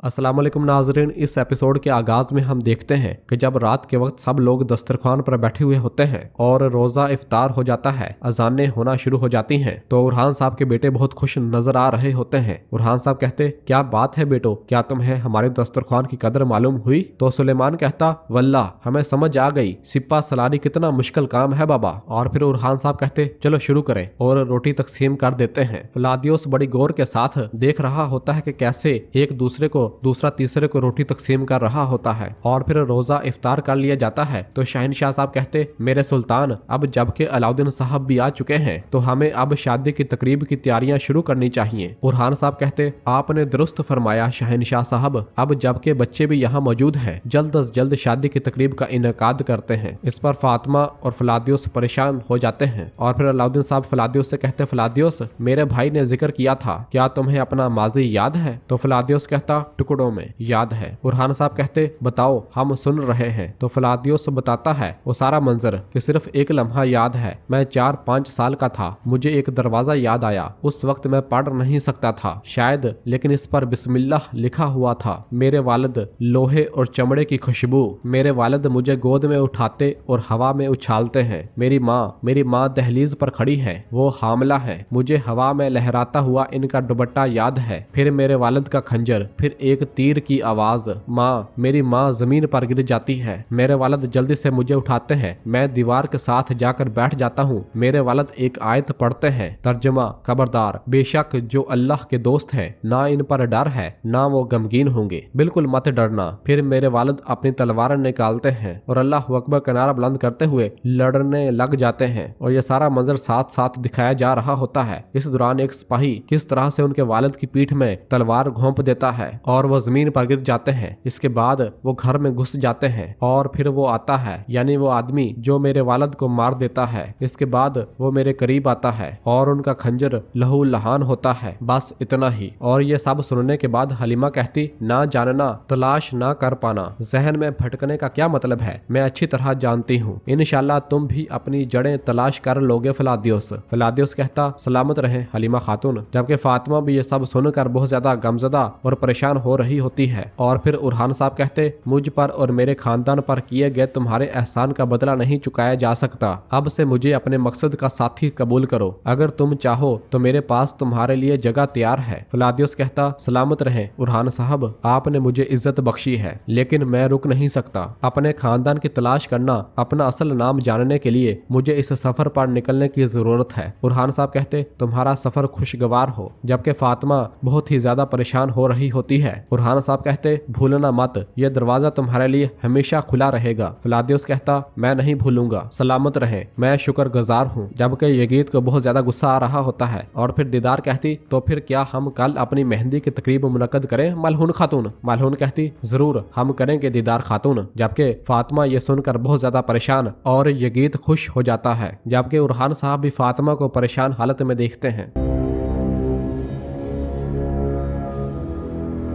अस्सलाम वालेकुम नाज़रीन, इस एपिसोड के आगाज में हम देखते हैं कि जब रात के वक्त सब लोग दस्तरखान पर बैठे हुए होते हैं और रोजा इफ्तार हो जाता है, अजानें होना शुरू हो जाती हैं, तो उरहान साहब के बेटे बहुत खुश नजर आ रहे होते हैं। उरहान साहब कहते, क्या बात है बेटो, क्या तुम्हें हमारे दस्तरखान की कदर मालूम हुई? तो सुलेमान कहता, वल्लाह हमें समझ आ गई, सिप्पा सलारी कितना मुश्किल काम है बाबा। और फिर उरहान साहब कहते, चलो शुरू करें, और रोटी तकसीम कर देते हैं। फलादियोस बड़ी गौर के साथ देख रहा होता है कि कैसे एक दूसरे को दूसरा तीसरे को रोटी तकसीम कर रहा होता है और फिर रोजा इफ्तार कर लिया जाता है। तो शहनशाह साहब कहते, मेरे सुल्तान, अब जबकि अलाउद्दीन साहब भी आ चुके हैं तो हमें अब शादी की तकरीब की तैयारियां शुरू करनी चाहिए। उरहान साहब कहते, आपने दुरुस्त फरमाया शहनशाह साहब, अब जबकि बच्चे भी यहाँ मौजूद हैं, जल्द अज जल्द शादी की तकरीब का इनेकाद करते हैं। इस पर फातिमा और फलादियोस परेशान हो जाते हैं और फिर अलाउद्दीन साहब फलादियोस से कहते, फलादियोस मेरे भाई ने जिक्र किया था, क्या तुम्हें अपना माजी याद है? तो फलादियोस कहता, टुकड़ों में याद है। उरहान साहब कहते, बताओ, हम सुन रहे हैं। तो फलादियोस बताता है वो सारा मंजर कि सिर्फ एक लम्हा याद है। मैं 4-5 साल का था, मुझे एक दरवाजा याद आया। उस वक्त मैं पढ़ नहीं सकता था शायद, लेकिन इस पर बिस्मिल्लाह लिखा हुआ था। मेरे वालिद लोहे और चमड़े की खुशबू, मेरे वालिद मुझे गोद में उठाते और हवा में उछालते हैं। मेरी माँ दहलीज पर खड़ी है, वो हामला है, मुझे हवा में लहराता हुआ इनका दुपट्टा याद है। फिर मेरे वालिद का खंजर, फिर एक तीर की आवाज, मेरी माँ जमीन पर गिर जाती है। मेरे वालिद जल्दी से मुझे उठाते हैं, मैं दीवार के साथ जाकर बैठ जाता हूँ। मेरे वालिद एक आयत पढ़ते हैं, तर्जमा, खबरदार, बेशक जो अल्लाह के दोस्त हैं, ना इन पर डर है, ना वो गमगीन होंगे, बिल्कुल मत डरना। फिर मेरे वालिद अपनी तलवार निकालते हैं और अल्लाह अकबर का नारा बुलंद करते हुए लड़ने लग जाते हैं और यह सारा मंजर साथ साथ दिखाया जा रहा होता है। इस दौरान एक सिपाही किस तरह से उनके वालिद की पीठ में तलवार घोंप देता है और वह जमीन पर गिर जाते हैं। इसके बाद वो घर में घुस जाते हैं और फिर वो आता है, यानी वो आदमी जो मेरे वालिद को मार देता है। इसके बाद वो मेरे करीब आता है और उनका खंजर लहू लहान होता है। बस इतना ही। और ये सब सुनने के बाद हलीमा कहती, ना जानना, तलाश ना कर पाना, जहन में भटकने का क्या मतलब है, मैं अच्छी तरह जानती हूँ। इंशाल्लाह तुम भी अपनी जड़ें तलाश कर लोगे फलादियोस। फलादियोस कहता, सलामत रहे हलीमा खातून। जबकि फातिमा भी ये सब सुनकर बहुत ज्यादा गमजदा और परेशान हो रही होती है। और फिर उरहान साहब कहते, मुझ पर और मेरे खानदान पर किए गए तुम्हारे एहसान का बदला नहीं चुकाया जा सकता। अब से मुझे अपने मकसद का साथी कबूल करो। अगर तुम चाहो तो मेरे पास तुम्हारे लिए जगह तैयार है। फलादियोस कहता, सलामत रहे उरहान साहब, आपने मुझे इज्जत बख्शी है, लेकिन मैं रुक नहीं सकता। अपने खानदान की तलाश करना, अपना असल नाम जानने के लिए मुझे इस सफर पर निकलने की जरूरत है। उरहान साहब कहते, तुम्हारा सफर खुशगवार हो। जबकि फातिमा बहुत ही ज्यादा परेशान हो रही होती है। उरहान साहब कहते, भूलना मत, यह दरवाजा तुम्हारे लिए हमेशा खुला रहेगा। फलादियोस कहता, मैं नहीं भूलूंगा, सलामत रहे, मैं शुक्रगुजार हूँ। जबकि यगीद को बहुत ज्यादा गुस्सा आ रहा होता है। और फिर दीदार कहती, तो फिर क्या हम कल अपनी मेहंदी की तकरीब मुनक्कद करें मलहून खातून? मलहून कहती, जरूर हम करेंगे दीदार खातून। जबकि फातिमा ये सुनकर बहुत ज्यादा परेशान और यगीद खुश हो जाता है। जबकि उरहान साहब भी फातिमा को परेशान हालत में देखते हैं।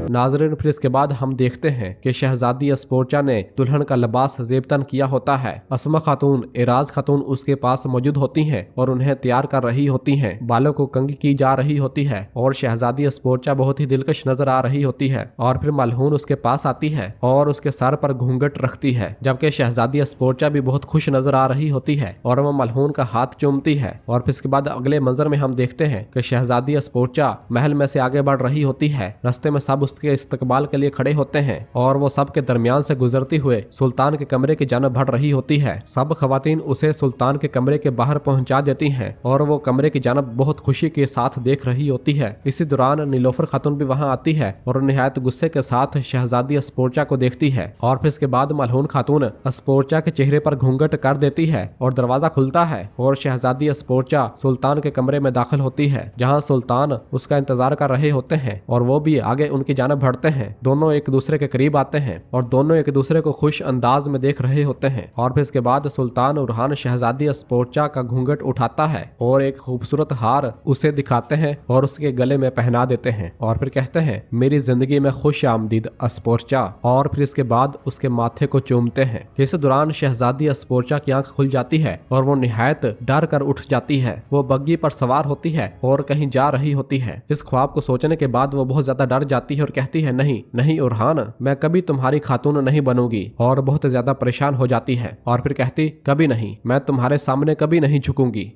नाज़रीन, फिर इसके बाद हम देखते हैं कि शहजादी अस्पोर्चा ने दुल्हन का लिबास जेबतन किया होता है। अस्मा खातून, एराज खातून उसके पास मौजूद होती हैं और उन्हें तैयार कर रही होती हैं। बालों को कंघी की जा रही होती है और शहजादी अस्पोर्चा बहुत ही दिलकश नजर आ रही होती है। और फिर मलहून उसके पास आती है और उसके सर पर घूंघट रखती है। जबकि शहजादी अस्पोर्चा भी बहुत खुश नजर आ रही होती है और वह मलहून का हाथ चूमती है। और फिर इसके बाद अगले मंजर में हम देखते हैं कि शहजादी अस्पोर्चा महल में से आगे बढ़ रही होती है। रास्ते में सब के इस्तकबाल के लिए खड़े होते हैं और वो सब के दरमियान से गुजरती हुए सुल्तान के कमरे की जानब बढ़ रही होती है। सब खवातीन उसे सुल्तान के कमरे के बाहर पहुंचा देती हैं और वो कमरे की जानब बहुत खुशी के साथ देख रही होती है। इसी दौरान नीलोफर खातून भी वहां आती है और निहायत गुस्से के साथ शहजादी अस्पोर्चा को देखती है। और फिर इसके बाद मलहून खातून अस्पोर्चा के चेहरे पर घूंघट कर देती है और दरवाजा खुलता है और शहजादी अस्पोर्चा सुल्तान के कमरे में दाखिल होती है, जहाँ सुल्तान उसका इंतजार कर रहे होते हैं और वो भी आगे उनकी जानब बढ़ते हैं। दोनों एक दूसरे के करीब आते हैं और दोनों एक दूसरे को खुश अंदाज में देख रहे होते हैं। और फिर इसके बाद सुल्तान उरहान शहजादी अस्पोर्चा का घूंघट उठाता है और एक खूबसूरत हार उसे दिखाते हैं और उसके गले में पहना देते हैं और फिर कहते हैं, मेरी जिंदगी में खुश आमदीद अस्पोर्चा। और फिर इसके बाद उसके माथे को चूमते हैं। इस दौरान शहजादी अस्पोर्चा की आंख खुल जाती है और वो निहायत डर कर उठ जाती है। वो बग्गी पर सवार होती है और कहीं जा रही होती है। इस ख्वाब को सोचने के बाद वो बहुत ज्यादा डर जाती है और कहती है नहीं नहीं उरहान, मैं कभी तुम्हारी खातून नहीं बनूंगी, और बहुत ज्यादा परेशान हो जाती है और फिर कहती कभी नहीं, मैं तुम्हारे सामने कभी नहीं झुकूंगी।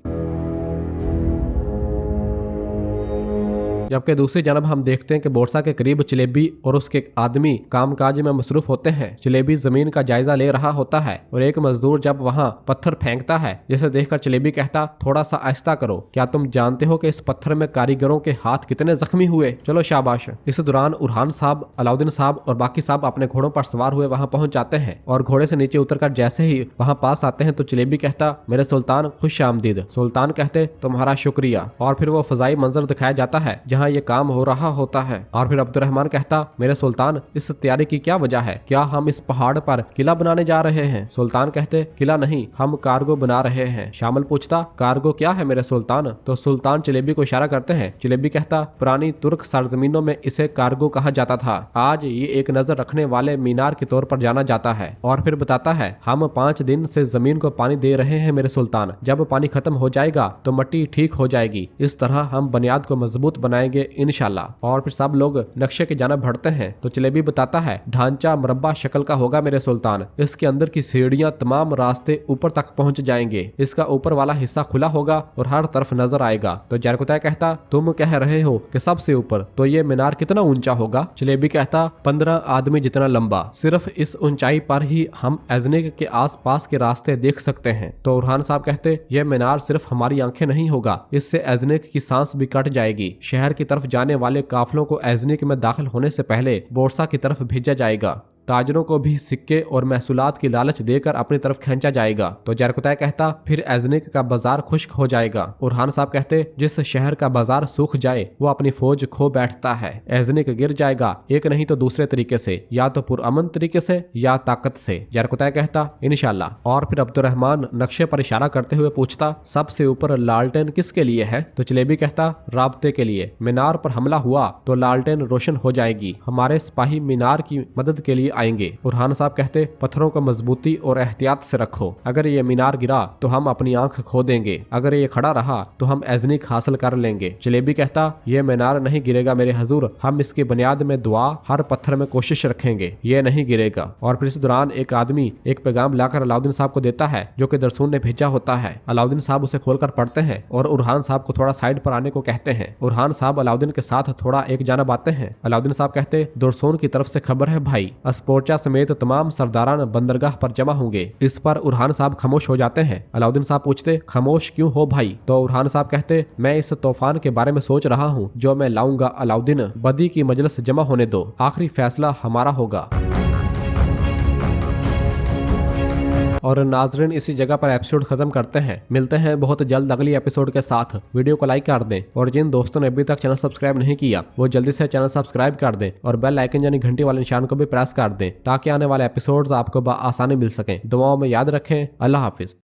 जबकि दूसरी जानब हम देखते हैं कि बोरसा के करीब जलेबी और उसके आदमी कामकाज में मसरूफ होते हैं। जलेबी जमीन का जायजा ले रहा होता है और एक मजदूर जब वहां पत्थर फेंकता है जिसे देखकर जलेबी कहता थोड़ा सा आहिस्ता करो, क्या तुम जानते हो कि इस पत्थर में कारीगरों के हाथ कितने जख्मी हुए, चलो शाबाश। इस दौरान उरहान साहब, अलाउद्दीन साहब और बाकी साहब अपने घोड़ों पर सवार हुए वहां पहुंच जाते हैं और घोड़े से नीचे उतरकर जैसे ही वहां पास आते हैं तो जलेबी कहता मेरे सुल्तान खुश आमदीद। सुल्तान कहते तुम्हारा शुक्रिया, और फिर वो फजाई मंजर दिखाया जाता है जहाँ ये काम हो रहा होता है। और फिर अब्दुर्रहमान कहता मेरे सुल्तान इस तैयारी की क्या वजह है, क्या हम इस पहाड़ पर किला बनाने जा रहे हैं। सुल्तान कहते किला नहीं, हम कार्गो बना रहे हैं। शामिल पूछता कार्गो क्या है मेरे सुल्तान, तो सुल्तान जलेबी को इशारा करते हैं। जलेबी कहता पुरानी तुर्क सरजमीनों में इसे कार्गो कहा जाता था, आज ये एक नजर रखने वाले मीनार के तौर पर जाना जाता है। और फिर बताता है हम 5 दिन से जमीन को पानी दे रहे हैं मेरे सुल्तान, जब पानी खत्म हो जाएगा तो मिट्टी ठीक हो जाएगी, इस तरह हम बुनियाद को मजबूत बनाएंगे इंशाल्लाह। और फिर सब लोग नक्शे की जानिब बढ़ते हैं तो जलेबी बताता है ढांचा मुरब्बा शक्ल का होगा मेरे सुल्तान, इसके अंदर की सीढ़ियां तमाम रास्ते ऊपर तक पहुंच जाएंगे, इसका ऊपर वाला हिस्सा खुला होगा और हर तरफ नजर आएगा। तो जरकुतै कहता तुम कह रहे हो कि सबसे ऊपर, तो ये मीनार कितना ऊंचा होगा। जलेबी कहता 15 आदमी जितना लंबा, सिर्फ इस ऊंचाई पर ही हम एजनिक के आस पास के रास्ते देख सकते हैं। तो उरहान साहब कहते यह मीनार सिर्फ हमारी आंखें नहीं होगा, इससे एजनिक की सांस भी कट जाएगी। शहर की तरफ जाने वाले काफलों को एजनिक में दाखिल होने से पहले बोरसा की तरफ भेजा जाएगा। ताजरों को भी सिक्के और महसूलात की लालच देकर अपनी तरफ खींचा जाएगा। तो जरकुतै कहता फिर एजनिक का बाजार खुश्क हो जाएगा। उरहान साहब कहते जिस शहर का बाजार सूख जाए वो अपनी फौज खो बैठता है, एजनिक गिर जाएगा, एक नहीं तो दूसरे तरीके से, या तो पुरअमन तरीके से या ताकत से। जरकुतै कहता इंशाल्लाह। और फिर अब्दुर्रहमान नक्शे पर इशारा करते हुए पूछता सबसे ऊपर लालटेन किसके लिए है। तो जलेबी कहता राब्ते के लिए, मीनार पर हमला हुआ तो लालटेन रोशन हो जाएगी, हमारे सिपाही मीनार की मदद के लिए आएंगे। उरहान साहब कहते पत्थरों को मजबूती और एहतियात से रखो, अगर ये मीनार गिरा तो हम अपनी आंख खो देंगे, अगर ये खड़ा रहा तो हम एजनिक हासिल कर लेंगे। जलेबी कहता ये मीनार नहीं गिरेगा मेरे हजूर, हम इसकी बुनियाद में दुआ हर पत्थर में कोशिश रखेंगे, ये नहीं गिरेगा। और फिर इस दौरान एक आदमी एक पैगाम लाकर अलाउद्दीन साहब को देता है जो कि दरसून ने भेजा होता है। अलाउद्दीन साहब उसे खोलकर पढ़ते हैं और उरहान साहब को थोड़ा साइड पर आने को कहते हैं। उरहान साहब अलाउद्दीन के साथ थोड़ा एक जानब आते हैं। अलाउद्दीन साहब कहते दरसून की तरफ से खबर है भाई, अस्पोर्चा समेत तमाम सरदारान बंदरगाह पर जमा होंगे। इस पर उरहान साहब खामोश हो जाते हैं। अलाउद्दीन साहब पूछते खामोश क्यों हो भाई। तो उरहान साहब कहते मैं इस तूफान के बारे में सोच रहा हूँ जो मैं लाऊंगा अलाउद्दीन, बदी की मजलिस जमा होने दो, आखिरी फैसला हमारा होगा। और नाजरीन इसी जगह पर एपिसोड खत्म करते हैं, मिलते हैं बहुत जल्द अगली एपिसोड के साथ। वीडियो को लाइक कर दें और जिन दोस्तों ने अभी तक चैनल सब्सक्राइब नहीं किया वो जल्दी से चैनल सब्सक्राइब कर दें और बेल आइकन यानी घंटी वाले निशान को भी प्रेस कर दें ताकि आने वाले एपिसोड्स आपको आसानी मिल सकें। दुआओं में याद रखें। अल्लाह हाफिज।